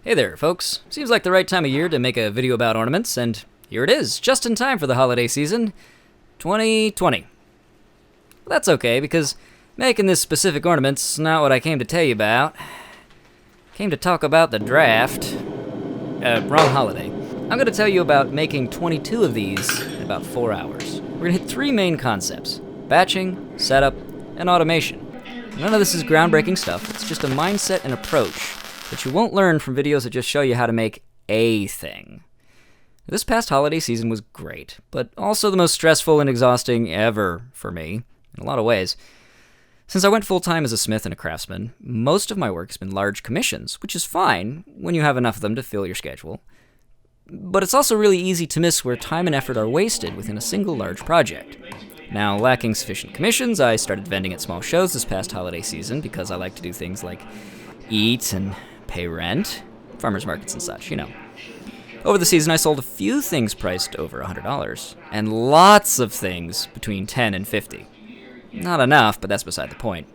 Hey there, folks. Seems like the right time of year to make a video about ornaments, and here it is, just in time for the holiday season, 2020. Well, that's okay, because making this specific ornament's not what I came to tell you about. Came to talk about the draft. Wrong holiday. I'm going to tell you about making 22 of these in about 4 hours. We're going to hit 3 main concepts: batching, setup, and automation. None of this is groundbreaking stuff. It's just a mindset and approach that you won't learn from videos that just show you how to make a thing. This past holiday season was great, but also the most stressful and exhausting ever for me, in a lot of ways. Since I went full-time as a smith and a craftsman, most of my work has been large commissions, which is fine when you have enough of them to fill your schedule. But it's also really easy to miss where time and effort are wasted within a single large project. Now, lacking sufficient commissions, I started vending at small shows this past holiday season because I like to do things like eat and pay rent, farmers markets and such, you know. Over the season, I sold a few things priced over $100, and lots of things between $10 and $50. Not enough, but that's beside the point.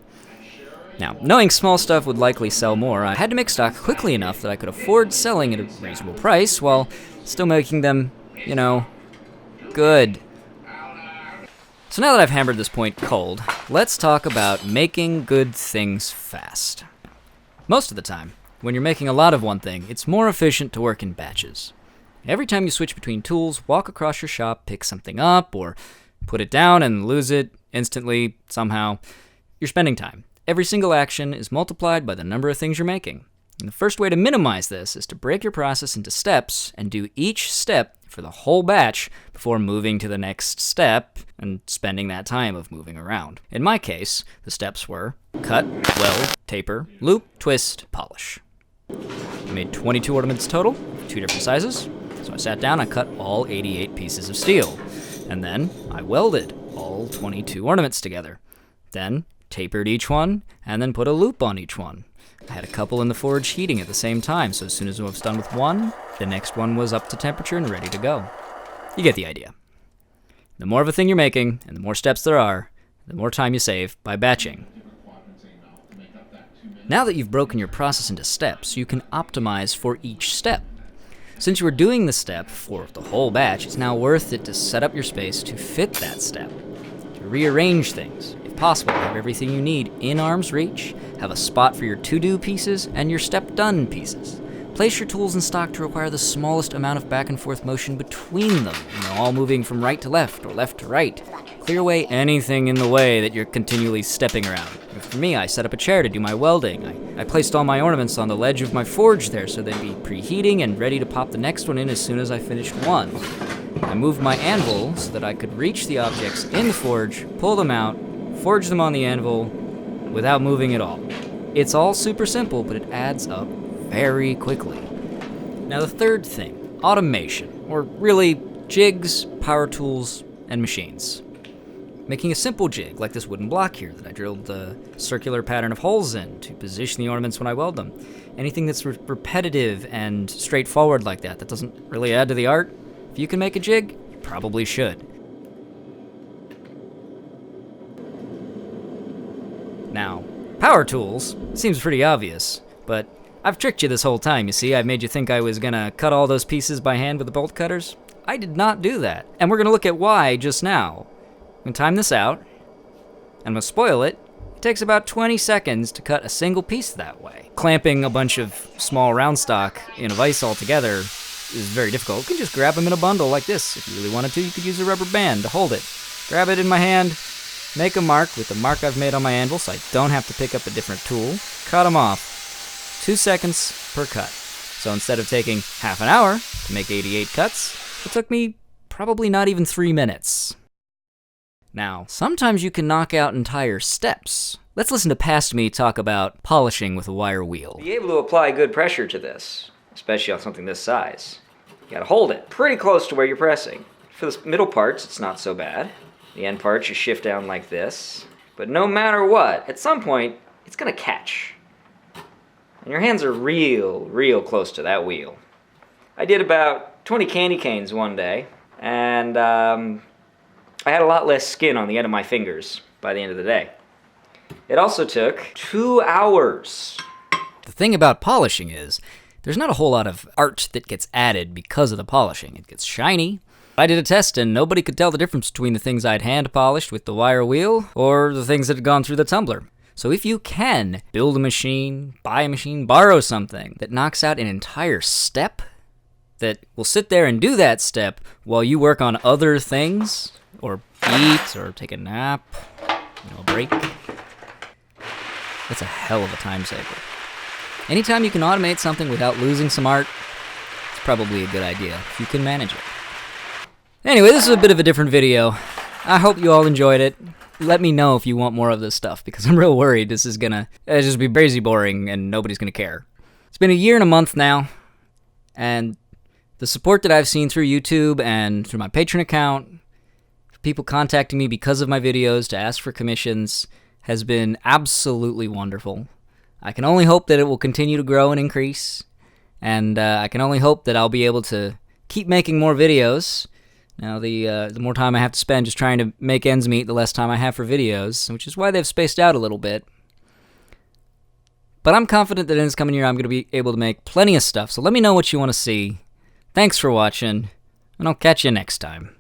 Now, knowing small stuff would likely sell more, I had to make stock quickly enough that I could afford selling at a reasonable price while still making them, good. So now that I've hammered this point cold, let's talk about making good things fast. Most of the time, when you're making a lot of one thing, it's more efficient to work in batches. Every time you switch between tools, walk across your shop, pick something up, or put it down and lose it instantly, somehow, you're spending time. Every single action is multiplied by the number of things you're making. And the first way to minimize this is to break your process into steps and do each step for the whole batch before moving to the next step and spending that time of moving around. In my case, the steps were cut, weld, taper, loop, twist, polish. I made 22 ornaments total, 2 different sizes. So I sat down and cut all 88 pieces of steel. And then I welded all 22 ornaments together. Then tapered each one, and then put a loop on each one. I had a couple in the forge heating at the same time, so as soon as I was done with one, the next one was up to temperature and ready to go. You get the idea. The more of a thing you're making, and the more steps there are, the more time you save by batching. Now that you've broken your process into steps, you can optimize for each step. Since you were doing the step for the whole batch, it's now worth it to set up your space to fit that step, to rearrange things. If possible, have everything you need in arm's reach, have a spot for your to-do pieces and your step-done pieces. Place your tools in stock to require the smallest amount of back and forth motion between them, all moving from right to left or left to right. Clear away anything in the way that you're continually stepping around. For me, I set up a chair to do my welding. I placed all my ornaments on the ledge of my forge there so they'd be preheating and ready to pop the next one in as soon as I finished one. I moved my anvil so that I could reach the objects in the forge, pull them out, forge them on the anvil without moving at all. It's all super simple, but it adds up very quickly. Now the third thing, automation, or really jigs, power tools, and machines. Making a simple jig, like this wooden block here that I drilled the circular pattern of holes in to position the ornaments when I weld them. Anything that's repetitive and straightforward like that doesn't really add to the art, if you can make a jig, you probably should. Now, power tools seems pretty obvious, but I've tricked you this whole time, you see. I've made you think I was gonna cut all those pieces by hand with the bolt cutters. I did not do that, and we're gonna look at why just now. I'm gonna time this out, and I'm gonna spoil it. It takes about 20 seconds to cut a single piece that way. Clamping a bunch of small round stock in a vise all together is very difficult. You can just grab them in a bundle like this. If you really wanted to, you could use a rubber band to hold it. Grab it in my hand, make a mark with the mark I've made on my anvil so I don't have to pick up a different tool. Cut them off. 2 seconds per cut. So instead of taking half an hour to make 88 cuts, it took me probably not even 3 minutes. Now, sometimes you can knock out entire steps. Let's listen to past me talk about polishing with a wire wheel. To be able to apply good pressure to this, especially on something this size, you gotta hold it pretty close to where you're pressing. For the middle parts, it's not so bad. The end parts, you shift down like this. But no matter what, at some point, it's gonna catch. And your hands are real close to that wheel. I did about 20 candy canes one day, and I had a lot less skin on the end of my fingers by the end of the day. It also took 2 hours. The thing about polishing is, there's not a whole lot of art that gets added because of the polishing. It gets shiny. I did a test and nobody could tell the difference between the things I'd hand polished with the wire wheel or the things that had gone through the tumbler. So if you can build a machine, buy a machine, borrow something that knocks out an entire step, that will sit there and do that step while you work on other things, or eat, or take a nap, a break, that's a hell of a time saver. Anytime you can automate something without losing some art, it's probably a good idea if you can manage it. Anyway, this is a bit of a different video. I hope you all enjoyed it. Let me know if you want more of this stuff, because I'm real worried this is gonna just be crazy boring and nobody's gonna care. It's been a year and a month now, and the support that I've seen through YouTube and through my Patreon account, people contacting me because of my videos to ask for commissions, has been absolutely wonderful. I can only hope that it will continue to grow and increase, and I can only hope that I'll be able to keep making more videos. Now, the more time I have to spend just trying to make ends meet, the less time I have for videos, which is why they've spaced out a little bit. But I'm confident that in this coming year I'm going to be able to make plenty of stuff, so let me know what you want to see. Thanks for watching, and I'll catch you next time.